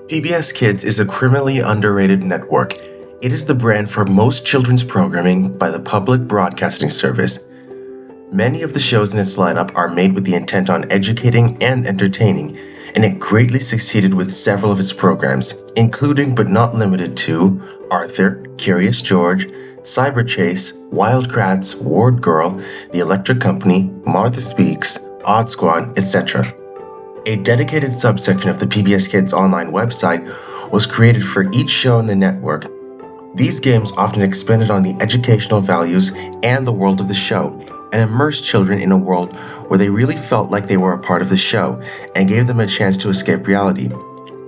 PBS Kids is a criminally underrated network. It is the brand for most children's programming by the public broadcasting service. Many of the shows in its lineup are made with the intent on educating and entertaining, and it greatly succeeded with several of its programs, including but not limited to Arthur, Curious George, Cyber Chase, Wild Kratts, Ward Girl, The Electric Company, Martha Speaks, Odd Squad, etc. A dedicated subsection of the PBS Kids online website was created for each show in the network. These games often expanded on the educational values and the world of the show, and immersed children in a world where they really felt like they were a part of the show and gave them a chance to escape reality.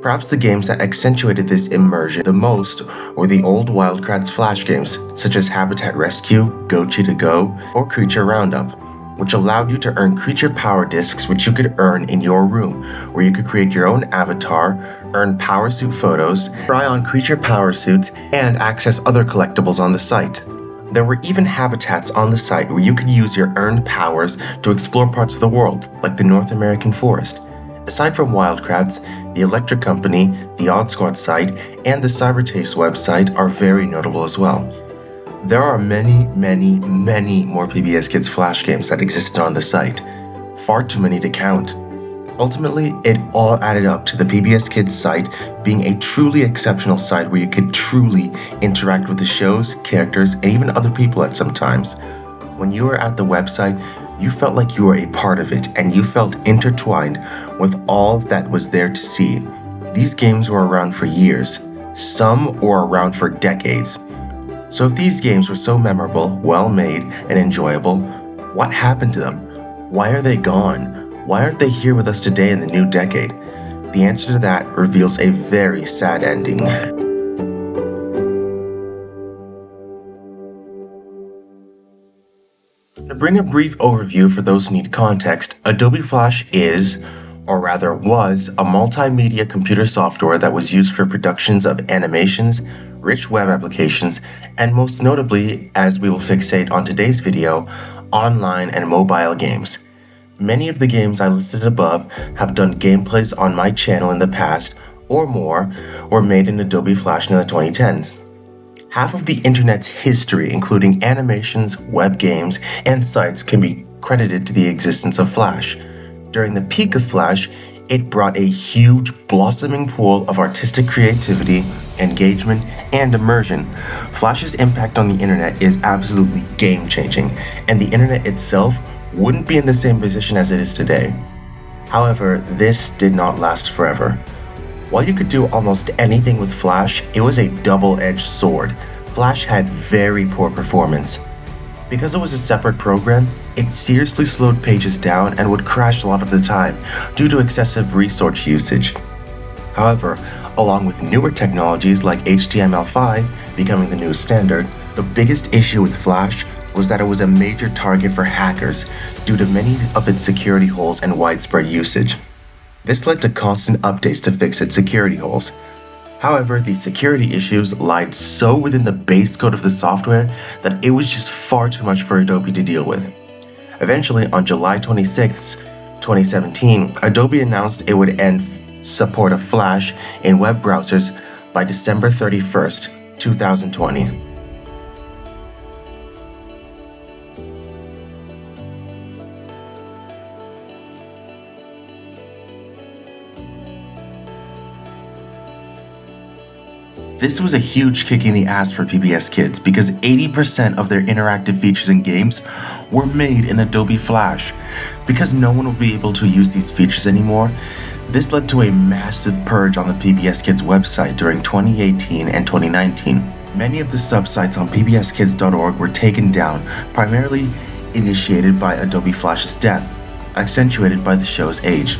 Perhaps the games that accentuated this immersion the most were the old Wild Kratts Flash games, such as Habitat Rescue, Go Cheetah Go, or Creature Roundup, which allowed you to earn creature power discs which you could earn in your room, where you could create your own avatar, earn power suit photos, try on creature power suits, and access other collectibles on the site. There were even habitats on the site where you could use your earned powers to explore parts of the world, like the North American forest. Aside from Wild Kratts, the Electric Company, the Odd Squad site, and the Cyber Chase website are very notable as well. There are many more PBS Kids Flash games that existed on the site. Far too many to count. Ultimately, it all added up to the PBS Kids site being a truly exceptional site where you could truly interact with the shows, characters, and even other people at some times. When you were at the website, you felt like you were a part of it, and you felt intertwined with all that was there to see. These games were around for years. Some were around for decades. So if these games were so memorable, well-made, and enjoyable, what happened to them? Why are they gone? Why aren't they here with us today in the new decade? The answer to that reveals a very sad ending. To bring a brief overview for those who need context, Adobe Flash is, or rather was, a multimedia computer software that was used for productions of animations, rich web applications, and most notably, as we will fixate on today's video, online and mobile games. Many of the games I listed above have done gameplays on my channel in the past, or more, were made in Adobe Flash in the 2010s. Half of the internet's history, including animations, web games, and sites, can be credited to the existence of Flash. During the peak of Flash, it brought a huge, blossoming pool of artistic creativity, engagement, and immersion. Flash's impact on the internet is absolutely game-changing, and the internet itself wouldn't be in the same position as it is today. However, this did not last forever. While you could do almost anything with Flash, it was a double-edged sword. Flash had very poor performance. Because it was a separate program, it seriously slowed pages down and would crash a lot of the time due to excessive resource usage. However, along with newer technologies like HTML5 becoming the new standard, the biggest issue with Flash was that it was a major target for hackers due to many of its security holes and widespread usage. This led to constant updates to fix its security holes. However, these security issues lied so within the base code of the software that it was just far too much for Adobe to deal with. Eventually, on July 26, 2017, Adobe announced it would end support of Flash in web browsers by December 31st, 2020. This was a huge kick in the ass for PBS Kids because 80% of their interactive features and games were made in Adobe Flash. Because no one would be able to use these features anymore, this led to a massive purge on the PBS Kids website during 2018 and 2019. Many of the subsites on pbskids.org were taken down, primarily initiated by Adobe Flash's death, accentuated by the show's age.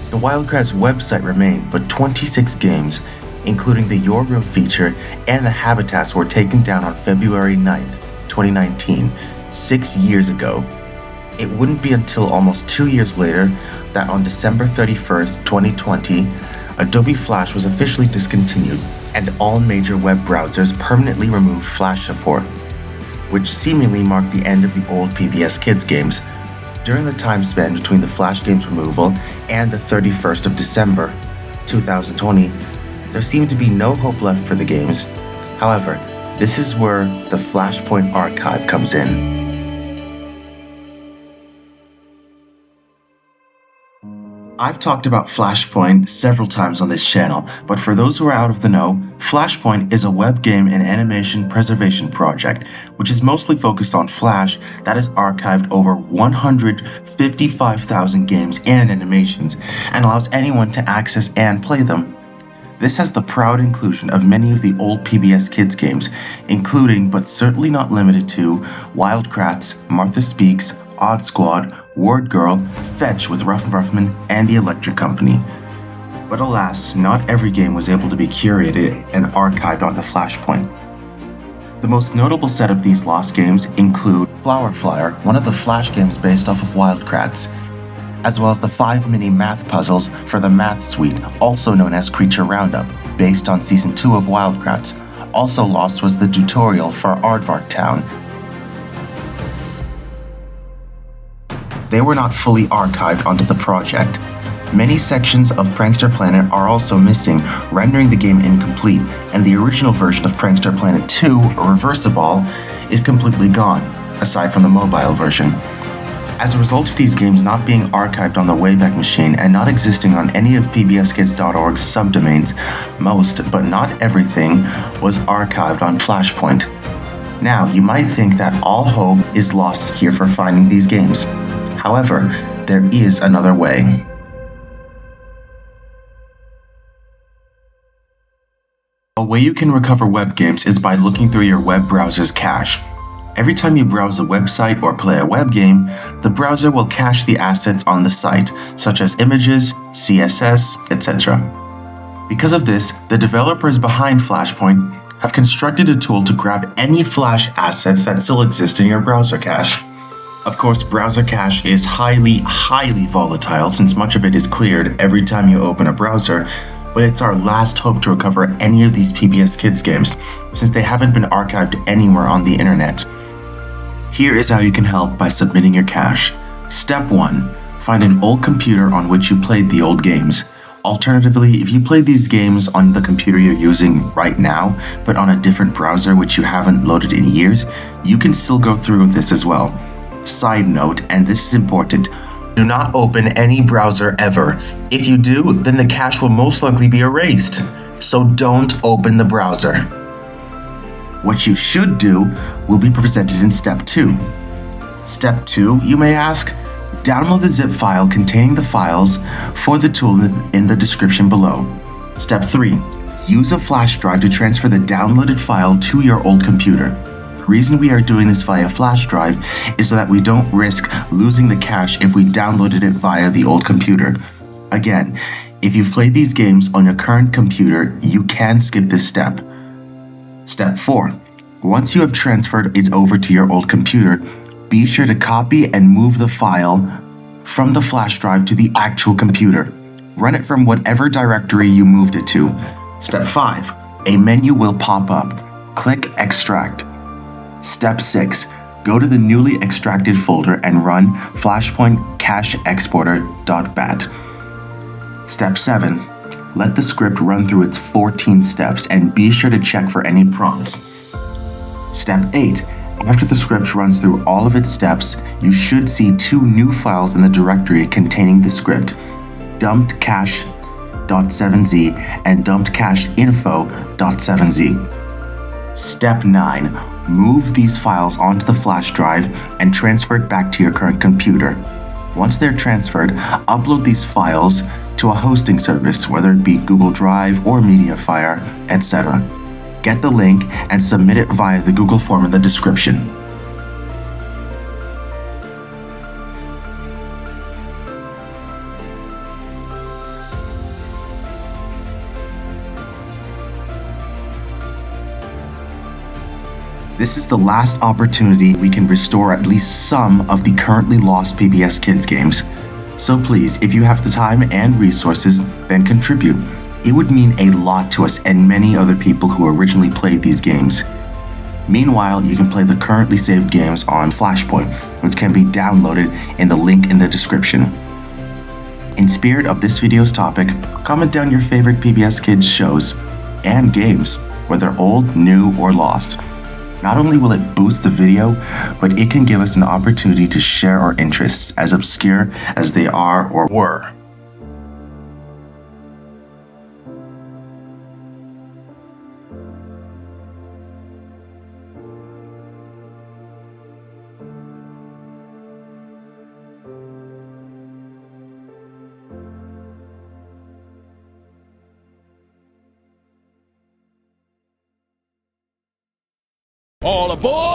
The Wild Kratts website remained, but 26 games, including the Your Room feature and the habitats, were taken down on February 9th, 2019, 6 years ago. It wouldn't be until almost 2 years later that on December 31st, 2020, Adobe Flash was officially discontinued and all major web browsers permanently removed Flash support, which seemingly marked the end of the old PBS Kids games. During the time span between the Flash game's removal and the 31st of December, 2020, There seemed to be no hope left for the games. However, this is where the Flashpoint Archive comes in. I've talked about Flashpoint several times on this channel, but for those who are out of the know, Flashpoint is a web game and animation preservation project, which is mostly focused on Flash that has archived over 155,000 games and animations, and allows anyone to access and play them. This has the proud inclusion of many of the old PBS Kids games, including but certainly not limited to Wild Kratts, Martha Speaks, Odd Squad, Word Girl, Fetch with Ruff Ruffman, and The Electric Company. But alas, not every game was able to be curated and archived onto Flashpoint. The most notable set of these lost games include Flower Flyer, one of the Flash games based off of Wild Kratts, as well as the 5 mini math puzzles for the Math Suite, also known as Creature Roundup, based on Season 2 of Wild Kratts. Also lost was the tutorial for Aardvark Town. They were not fully archived onto the project. Many sections of Prankster Planet are also missing, rendering the game incomplete, and the original version of Prankster Planet 2, Reversiball, is completely gone, aside from the mobile version. As a result of these games not being archived on the Wayback Machine and not existing on any of PBSKids.org's subdomains, most, but not everything, was archived on Flashpoint. Now, you might think that all hope is lost here for finding these games. However, there is another way. A way you can recover web games is by looking through your web browser's cache. Every time you browse a website or play a web game, the browser will cache the assets on the site, such as images, CSS, etc. Because of this, the developers behind Flashpoint have constructed a tool to grab any Flash assets that still exist in your browser cache. Of course, browser cache is highly volatile since much of it is cleared every time you open a browser, but it's our last hope to recover any of these PBS Kids games, since they haven't been archived anywhere on the internet. Here is how you can help by submitting your cache. Step 1. Find an old computer on which you played the old games. Alternatively, if you played these games on the computer you're using right now, but on a different browser which you haven't loaded in years, you can still go through with this as well. Side note, and this is important, do not open any browser ever. If you do, then the cache will most likely be erased. So don't open the browser. What you should do will be presented in Step 2. Step 2, you may ask? Download the zip file containing the files for the tool in the description below. Step 3, use a flash drive to transfer the downloaded file to your old computer. The reason we are doing this via flash drive is so that we don't risk losing the cache if we downloaded it via the old computer. Again, if you've played these games on your current computer, you can skip this step. Step 4. Once you have transferred it over to your old computer, be sure to copy and move the file from the flash drive to the actual computer. Run it from whatever directory you moved it to. Step 5. A menu will pop up. Click Extract. Step 6. Go to the newly extracted folder and run flashpoint cache exporter.bat. Step 7. Let the script run through its 14 steps and be sure to check for any prompts. Step 8. After the script runs through all of its steps, you should see 2 new files in the directory containing the script, dumpedcache.7z and dumpedcacheinfo.7z. Step 9. Move these files onto the flash drive and transfer it back to your current computer. Once they're transferred, upload these files to a hosting service, whether it be Google Drive or Mediafire, etc. Get the link and submit it via the Google form in the description. This is the last opportunity we can restore at least some of the currently lost PBS Kids games. So please, if you have the time and resources, then contribute. It would mean a lot to us and many other people who originally played these games. Meanwhile, you can play the currently saved games on Flashpoint, which can be downloaded in the link in the description. In spirit of this video's topic, comment down your favorite PBS Kids shows and games, whether old, new, or lost. Not only will it boost the video, but it can give us an opportunity to share our interests, as obscure as they are or were. All aboard!